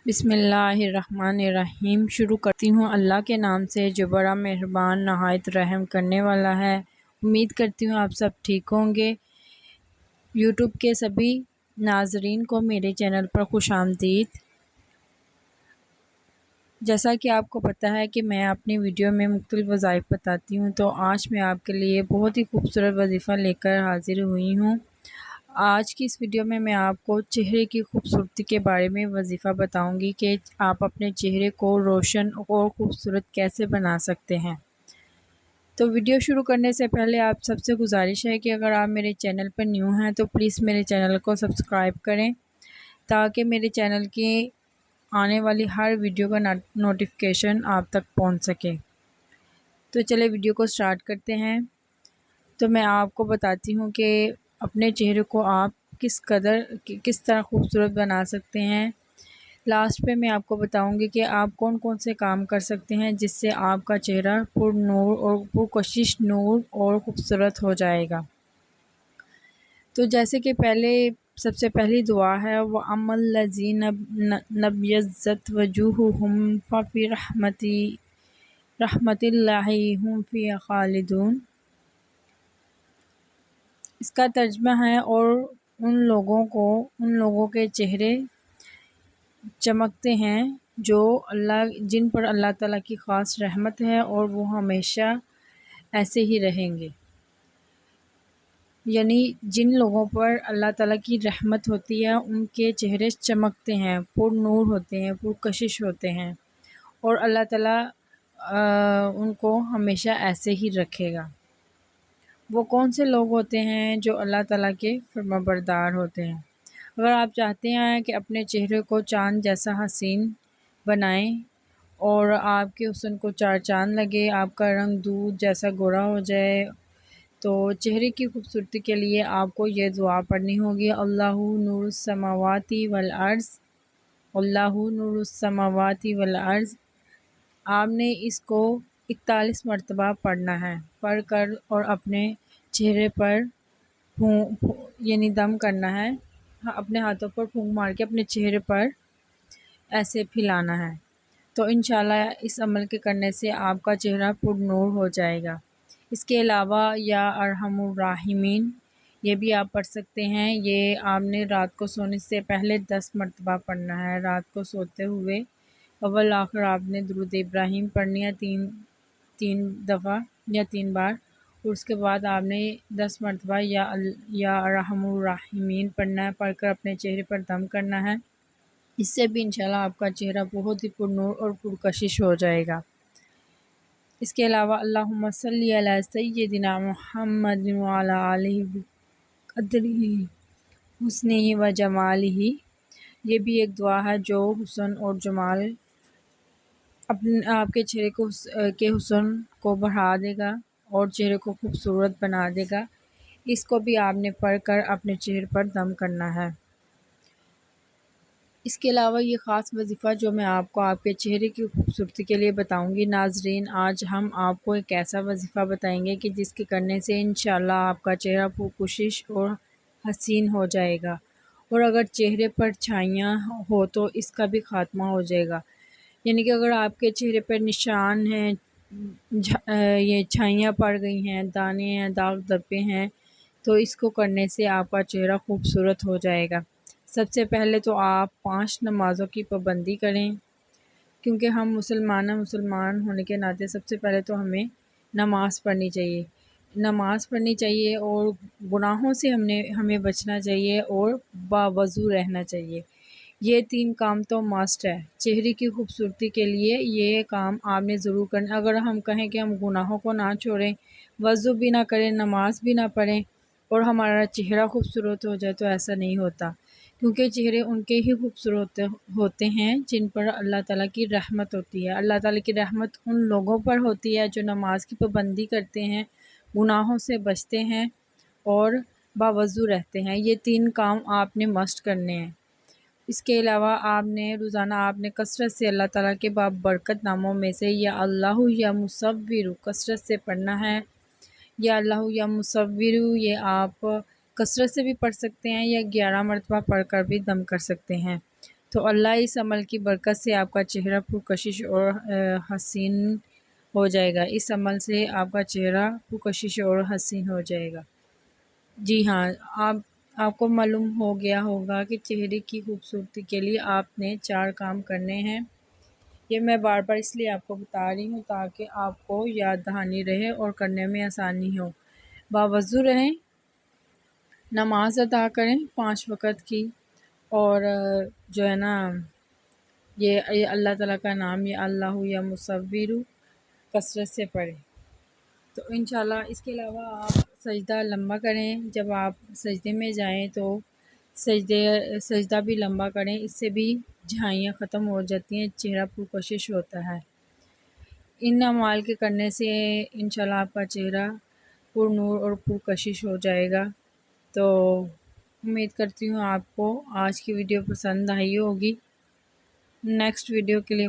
بسم اللہ الرحمن الرحیم۔ شروع کرتی ہوں اللہ کے نام سے جو بڑا مہربان نہایت رحم کرنے والا ہے۔ امید کرتی ہوں آپ سب ٹھیک ہوں گے۔ یوٹیوب کے سبھی ناظرین کو میرے چینل پر خوش آمدید۔ جیسا کہ آپ کو پتہ ہے کہ میں اپنی ویڈیو میں مختلف وظائف بتاتی ہوں، تو آج میں آپ کے لیے بہت ہی خوبصورت وظیفہ لے کر حاضر ہوئی ہوں۔ آج کی اس ویڈیو میں آپ کو چہرے کی خوبصورتی کے بارے میں وظیفہ بتاؤں گی کہ آپ اپنے چہرے کو روشن اور خوبصورت کیسے بنا سکتے ہیں۔ تو ویڈیو شروع کرنے سے پہلے آپ سب سے گزارش ہے کہ اگر آپ میرے چینل پر نیو ہیں تو پلیز میرے چینل کو سبسکرائب کریں تاکہ میرے چینل کی آنے والی ہر ویڈیو کا نوٹیفیکیشن آپ تک پہنچ سکے۔ تو چلے ویڈیو کو سٹارٹ کرتے ہیں۔ تو میں آپ کو بتاتی ہوں کہ اپنے چہرے کو آپ کس طرح خوبصورت بنا سکتے ہیں۔ لاسٹ پہ میں آپ کو بتاؤں گی کہ آپ کون کون سے کام کر سکتے ہیں جس سے آپ کا چہرہ پر نور اور پرکشش نور اور خوبصورت ہو جائے گا۔ تو جیسے کہ سب سے پہلی دعا ہے وَأَمَّا الَّذِينَ نَبْيَضَّتْ وُجُوهُهُمْ فَفِي رَحْمَةِ اللَّهِ هُمْ فِيهَا خَالِدُونَ۔ اس کا ترجمہ ہے اور ان لوگوں کے چہرے چمکتے ہیں جن پر اللہ تعالیٰ کی خاص رحمت ہے اور وہ ہمیشہ ایسے ہی رہیں گے۔ یعنی جن لوگوں پر اللہ تعالیٰ کی رحمت ہوتی ہے ان کے چہرے چمکتے ہیں، پر نور ہوتے ہیں، پرکشش ہوتے ہیں، اور اللہ تعالیٰ ان کو ہمیشہ ایسے ہی رکھے گا۔ وہ کون سے لوگ ہوتے ہیں جو اللہ تعالیٰ کے فرمانبردار ہوتے ہیں۔ اگر آپ چاہتے ہیں کہ اپنے چہرے کو چاند جیسا حسین بنائیں اور آپ کے حسن کو چار چاند لگے، آپ کا رنگ دودھ جیسا گورا ہو جائے، تو چہرے کی خوبصورتی کے لیے آپ کو یہ دعا پڑھنی ہوگی اللہ نور السماوات والارض، اللہ نور السماوات والارض۔ آپ نے اس کو 41 مرتبہ پڑھنا ہے، پڑھ کر اور اپنے چہرے پر یعنی دم کرنا ہے، اپنے ہاتھوں پر پھونک مار کے اپنے چہرے پر ایسے پھیلانا ہے۔ تو انشاءاللہ اس عمل کے کرنے سے آپ کا چہرہ پر نور ہو جائے گا۔ اس کے علاوہ یا ارحم الراحمین یہ بھی آپ پڑھ سکتے ہیں۔ یہ آپ نے رات کو سونے سے پہلے 10 مرتبہ پڑھنا ہے۔ رات کو سوتے ہوئے اول آخر آپ نے درود ابراہیم پڑھنی ہے تین دفعہ یا 3 بار، اور اس کے بعد آپ نے 10 مرتبہ یا ارحم الراحمین پڑھنا ہے، پڑھ کر اپنے چہرے پر دم کرنا ہے۔ اس سے بھی انشاءاللہ آپ کا چہرہ بہت ہی پر نور اور پرکشش ہو جائے گا۔ اس کے علاوہ اللہم صلی علی سیدنا محمد وعلی آلہ بقدرہ حسنہ و جمالہ، یہ بھی ایک دعا ہے جو حسن اور جمال آپ کے چہرے کے حسن کو بڑھا دے گا اور چہرے کو خوبصورت بنا دے گا۔ اس کو بھی آپ نے پڑھ کر اپنے چہرے پر دم کرنا ہے۔ اس کے علاوہ یہ خاص وظیفہ جو میں آپ کو آپ کے چہرے کی خوبصورتی کے لیے بتاؤں گی، ناظرین آج ہم آپ کو ایک ایسا وظیفہ بتائیں گے کہ جس کے کرنے سے انشاءاللہ آپ کا چہرہ پرکشش اور حسین ہو جائے گا، اور اگر چہرے پر چھائیاں ہو تو اس کا بھی خاتمہ ہو جائے گا۔ یعنی کہ اگر آپ کے چہرے پر نشان ہیں، یہ چھائیاں پڑ گئی ہیں، دانے ہیں، داغ دھبے ہیں، تو اس کو کرنے سے آپ کا چہرہ خوبصورت ہو جائے گا۔ سب سے پہلے تو آپ 5 نمازوں کی پابندی کریں، کیونکہ ہم مسلمان ہونے کے ناطے سب سے پہلے تو ہمیں نماز پڑھنی چاہیے اور گناہوں سے ہمیں بچنا چاہیے اور باوضو رہنا چاہیے۔ یہ 3 کام تو مسٹ ہے چہرے کی خوبصورتی کے لیے، یہ کام آپ نے ضرور کرنا۔ اگر ہم کہیں کہ ہم گناہوں کو نہ چھوڑیں، وضو بھی نہ کریں، نماز بھی نہ پڑھیں اور ہمارا چہرہ خوبصورت ہو جائے، تو ایسا نہیں ہوتا، کیونکہ چہرے ان کے ہی خوبصورت ہوتے ہیں جن پر اللہ تعالیٰ کی رحمت ہوتی ہے۔ اللہ تعالیٰ کی رحمت ان لوگوں پر ہوتی ہے جو نماز کی پابندی کرتے ہیں، گناہوں سے بچتے ہیں اور باوضو رہتے ہیں۔ یہ 3 کام آپ نے مسٹ کرنے ہیں۔ اس کے علاوہ روزانہ آپ نے کثرت سے اللہ تعالیٰ کے بابرکت ناموں میں سے یا اللہ یا مصور کثرت سے پڑھنا ہے۔ یا اللہ یا مصور یہ آپ کثرت سے بھی پڑھ سکتے ہیں یا 11 مرتبہ پڑھ کر بھی دم کر سکتے ہیں۔ تو اللہ اس عمل کی برکت سے آپ کا چہرہ پرکشش اور حسین ہو جائے گا۔ اس عمل سے آپ کا چہرہ پرکشش اور حسین ہو جائے گا۔ جی ہاں، آپ کو معلوم ہو گیا ہوگا کہ چہرے کی خوبصورتی کے لیے آپ نے 4 کام کرنے ہیں۔ یہ میں بار بار اس لیے آپ کو بتا رہی ہوں تاکہ آپ کو یاد دہانی رہے اور کرنے میں آسانی ہو۔ باوضو رہیں، نماز ادا کریں 5 وقت کی، اور جو ہے نا یہ اللہ تعالیٰ کا نام یا اللہ یا مصور کثرت سے پڑھیں۔ تو انشاءاللہ اس کے علاوہ آپ سجدہ لمبا کریں۔ جب آپ سجدے میں جائیں تو سجدہ بھی لمبا کریں، اس سے بھی جھائیاں ختم ہو جاتی ہیں، چہرہ پرکشش ہوتا ہے۔ ان اعمال کے کرنے سے انشاءاللہ آپ کا چہرہ پر نور اور پرکشش ہو جائے گا۔ تو امید کرتی ہوں آپ کو آج کی ویڈیو پسند آئی ہوگی۔ نیکسٹ ویڈیو کے لیے